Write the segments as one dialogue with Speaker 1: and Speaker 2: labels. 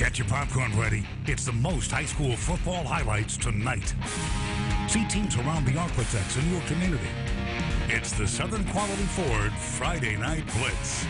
Speaker 1: Get your popcorn ready. It's the most high school football highlights tonight. See teams around the Architects in your community. It's the Southern Quality Ford Friday Night Blitz.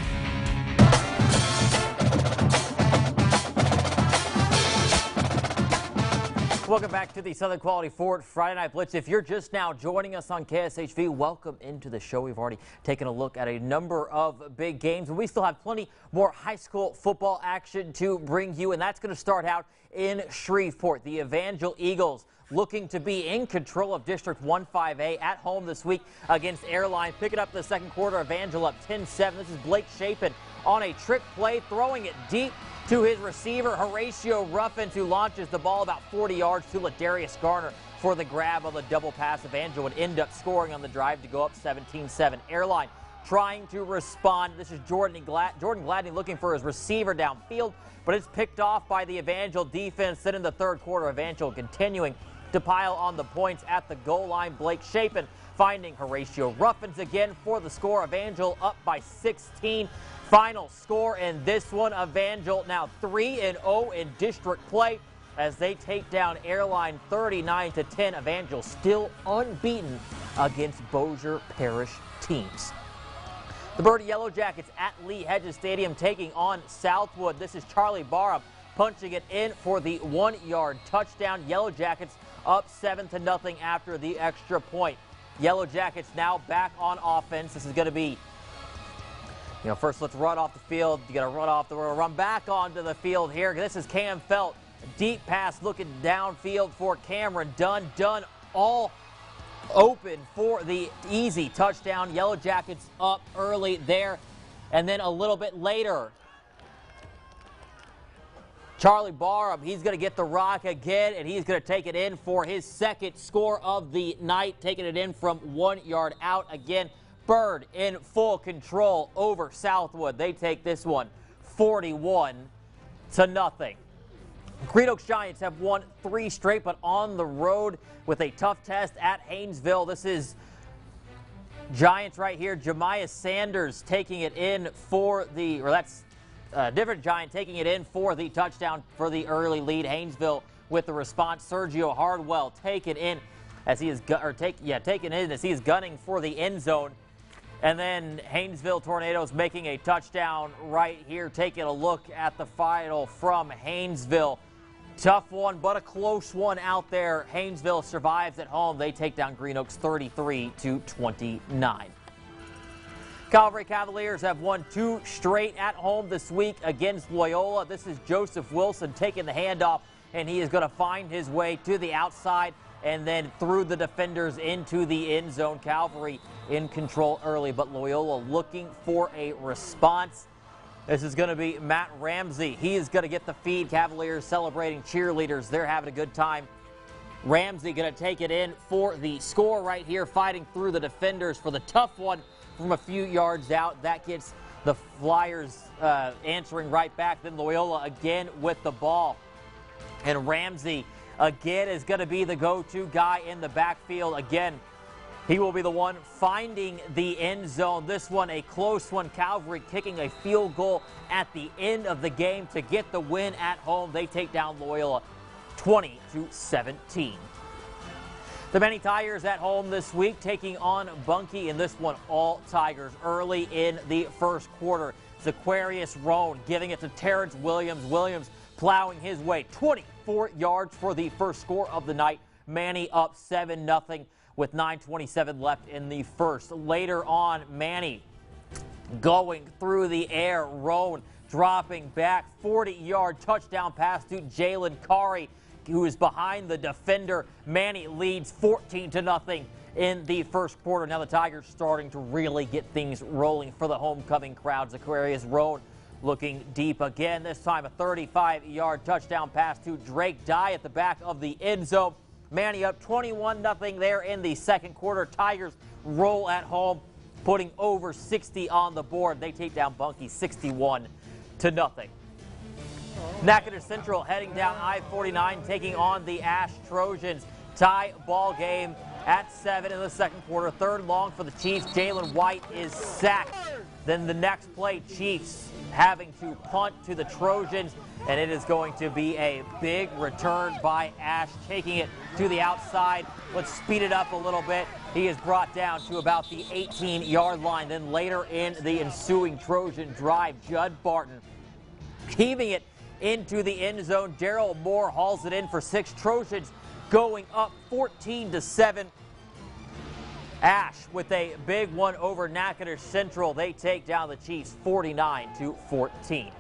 Speaker 2: Welcome back to the Southern Quality Ford Friday Night Blitz. If you're just now joining us on KSHV, welcome into the show. We've already taken a look at a number of big games, and we still have plenty more high school football action to bring you, and that's going to start out in Shreveport. The Evangel Eagles looking to be in control of District 1-5A at home this week against Airline. Picking up the second quarter, Evangel up 10-7. This is Blake Chapin on a trick play, throwing it deep to his receiver, Horatio Ruffins, who launches the ball about 40 yards to Ladarius Garner for the grab on the double pass. Evangel would end up scoring on the drive to go up 17-7. Airline trying to respond. This is Jordan Gladney looking for his receiver downfield, but it's picked off by the Evangel defense. Then in the third quarter, Evangel continuing to pile on the points at the goal line. Blake Chapin finding Horatio Ruffins again for the score. Evangel up by 16. Final score in this one, Evangel now 3-0 in district play as they take down Airline 39-10. Evangel still unbeaten against Bossier Parish teams. The Bird Yellow Jackets at Lee Hedges Stadium taking on Southwood. This is Charlie Barham punching it in for the 1-yard touchdown. Yellow Jackets up 7-0 after the extra point. Yellow Jackets now back on offense. This is going to be, first let's run off the field. You got to run back onto the field here. This is Cam Felt. Deep pass looking downfield for Cameron Dunn. Dunn all open for the easy touchdown. Yellow Jackets up early there. And then a little bit later, Charlie Barham, he's going to get the rock again, and he's going to take it in for his second score of the night, taking it in from 1 yard out again. Bird in full control over Southwood. They take this one 41-0. Green Oaks Giants have won 3 straight, but on the road with a tough test at Haynesville. This is Giants right here. Jemiah Sanders taking it in for the, or that's a different Giant taking it in for the touchdown for the early lead. Haynesville with the response. Sergio Hardwell taken in as he is taken in as he is gunning for the end zone. And then Haynesville Tornadoes making a touchdown right here. Taking a look at the final from Haynesville. Tough one, but a close one out there. Haynesville survives at home. They take down Green Oaks 33-29. Calvary Cavaliers have won 2 straight at home this week against Loyola. This is Joseph Wilson taking the handoff, and he is going to find his way to the outside and then through the defenders into the end zone. Calvary in control early, but Loyola looking for a response. This is going to be Matt Ramsey. He is going to get the feed. Cavaliers celebrating cheerleaders. They're having a good time. Ramsey going to take it in for the score right here, fighting through the defenders for the tough one from a few yards out. That gets the Flyers answering right back. Then Loyola again with the ball. And Ramsey again is going to be the go-to guy in the backfield. Again, he will be the one finding the end zone. This one a close one. Calvary kicking a field goal at the end of the game to get the win at home. They take down Loyola 20-17. The Many Tigers at home this week taking on Bunkie, in this one all Tigers early in the first quarter. Zaquarius Roan giving it to Terrence Williams. Williams plowing his way 24 yards for the first score of the night. Manny up 7-0 with 9:27 left in the first. Later on, Manny going through the air. Roan dropping back, 40-yard touchdown pass to Jalen Kari, who is behind the defender. Manny leads 14-0 in the first quarter. Now the Tigers starting to really get things rolling for the homecoming crowd. Zaquarius Roan looking deep again. This time a 35-yard touchdown pass to Drake Dye at the back of the end zone. Manny up 21-0 there in the second quarter. Tigers roll at home, putting over 60 on the board. They take down Bunkie 61-0. Natchitoches Central heading down I-49, taking on the Ash Trojans. Tie ball game at 7 in the second quarter. Third long for the Chiefs. Jalen White is sacked. Then the next play, Chiefs having to punt to the Trojans, and it is going to be a big return by Ash, taking it to the outside. Let's speed it up a little bit. He is brought down to about the 18-yard line. Then later in the ensuing Trojan drive, Judd Barton heaving it into the end zone. Daryl Moore hauls it in for 6. Trojans going up 14-7. Ash with a big one over Natchitoches Central. They take down the Chiefs 49-14.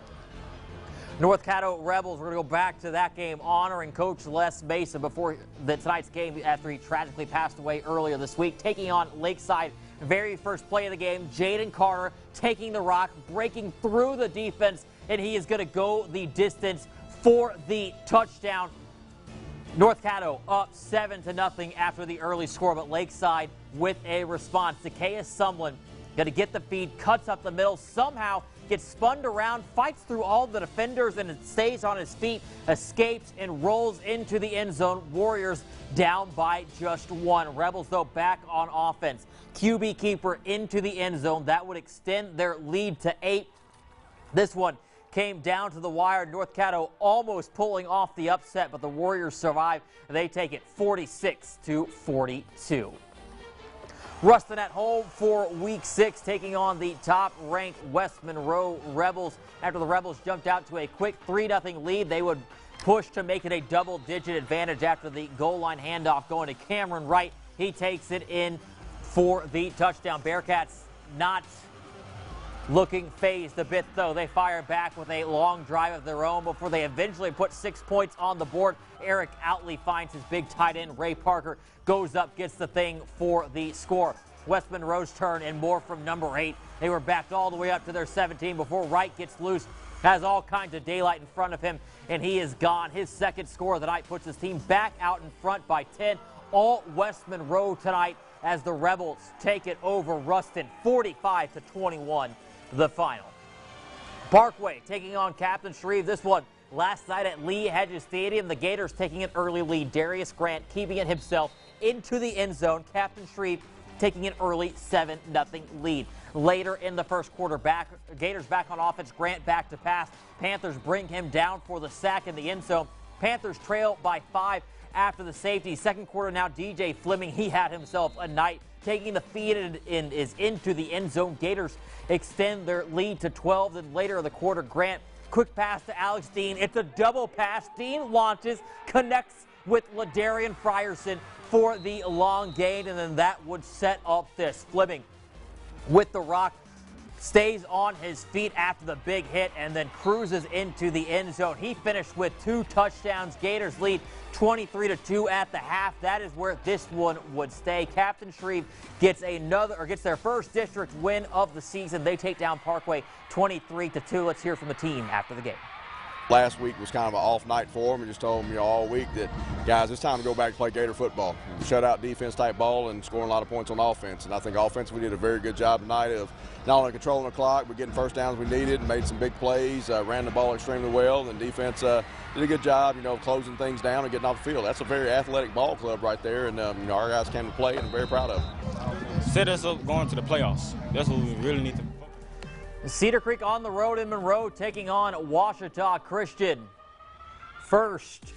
Speaker 2: North Caddo Rebels, we're going to go back to that game, honoring Coach Les Mason before tonight's game after he tragically passed away earlier this week, taking on Lakeside. Very first play of the game, Jaden Carter taking the rock, breaking through the defense, and he is going to go the distance for the touchdown. North Caddo up 7-0 after the early score, but Lakeside with a response. Zacchaeus Sumlin going to get the feed, cuts up the middle, somehow gets spun around, fights through all the defenders, and stays on his feet, escapes, and rolls into the end zone. Warriors down by just 1. Rebels, though, back on offense. QB keeper into the end zone. That would extend their lead to 8. This one came down to the wire. North Caddo almost pulling off the upset, but the Warriors survive. They take it 46-42. Ruston at home for week 6, taking on the top-ranked West Monroe Rebels. After the Rebels jumped out to a quick 3-0 lead, they would push to make it a double-digit advantage after the goal line handoff going to Cameron Wright. He takes it in for the touchdown. Bearcats not looking phased a bit, though. They fire back with a long drive of their own before they eventually put 6 points on the board. Eric Outley finds his big tight end. Ray Parker goes up, gets the thing for the score. West Monroe's turn, and more from number 8. They were backed all the way up to their 17 before Wright gets loose. Has all kinds of daylight in front of him, and he is gone. His second score of the night puts his team back out in front by 10. All West Monroe tonight as the Rebels take it over Ruston 45-21. The final. Parkway taking on Captain Shreve. This one last night at Lee Hedges Stadium. The Gators taking an early lead. Darius Grant keeping it himself into the end zone. Captain Shreve taking an early 7-0 lead. Later in the first quarter, Gators back on offense. Grant back to pass. Panthers bring him down for the sack in the end zone. Panthers trail by 5 after the safety. Second quarter now, DJ Fleming, he had himself a night, taking the feed and is into the end zone. Gators extend their lead to 12. Then later in the quarter, Grant, quick pass to Alex Dean. It's a double pass. Dean launches, connects with Ladarian Frierson for the long gain, and then that would set up this. Fleming with the rock, stays on his feet after the big hit, and then cruises into the end zone. He finished with 2 touchdowns. Gators lead 23-2 at the half. That is where this one would stay. Captain Shreve gets their first district win of the season. They take down Parkway 23-2. Let's hear from the team after the game.
Speaker 3: Last week was kind of an off night for them. We just told them, all week that, guys, it's time to go back to play Gator football. Shutout defense type ball and scoring a lot of points on offense. And I think offensively we did a very good job tonight of not only controlling the clock, but getting first downs we needed and made some big plays, ran the ball extremely well. And defense did a good job, closing things down and getting off the field. That's a very athletic ball club right there. And, our guys came to play and I'm very proud of them.
Speaker 4: Set us up going to the playoffs. That's what we really need to.
Speaker 2: Cedar Creek on the road in Monroe taking on Ouachita Christian. First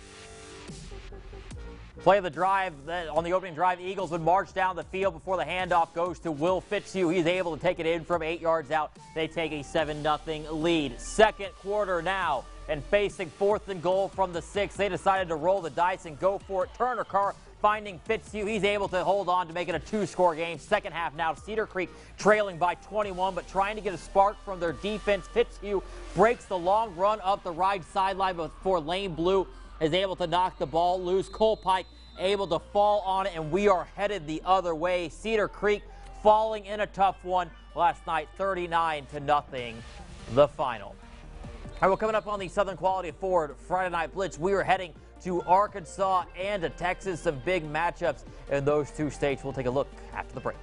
Speaker 2: play of the drive, on the opening drive, Eagles would march down the field before the handoff goes to Will Fitzhugh. He's able to take it in from 8 yards out. They take a 7-0 lead. Second quarter now, and facing 4th and goal from the 6. They decided to roll the dice and go for it. Turner Carr finding Fitzhugh. He's able to hold on to make it a 2-score game. Second half now, Cedar Creek trailing by 21, but trying to get a spark from their defense. Fitzhugh breaks the long run up the right sideline before Lane Blue is able to knock the ball loose. Cole Pike able to fall on it, and we are headed the other way. Cedar Creek falling in a tough one last night, 39-0, the final. All right, well, coming up on the Southern Quality Ford Friday Night Blitz, we are heading to Arkansas and to Texas. Some big matchups in those two states. We'll take a look after the break.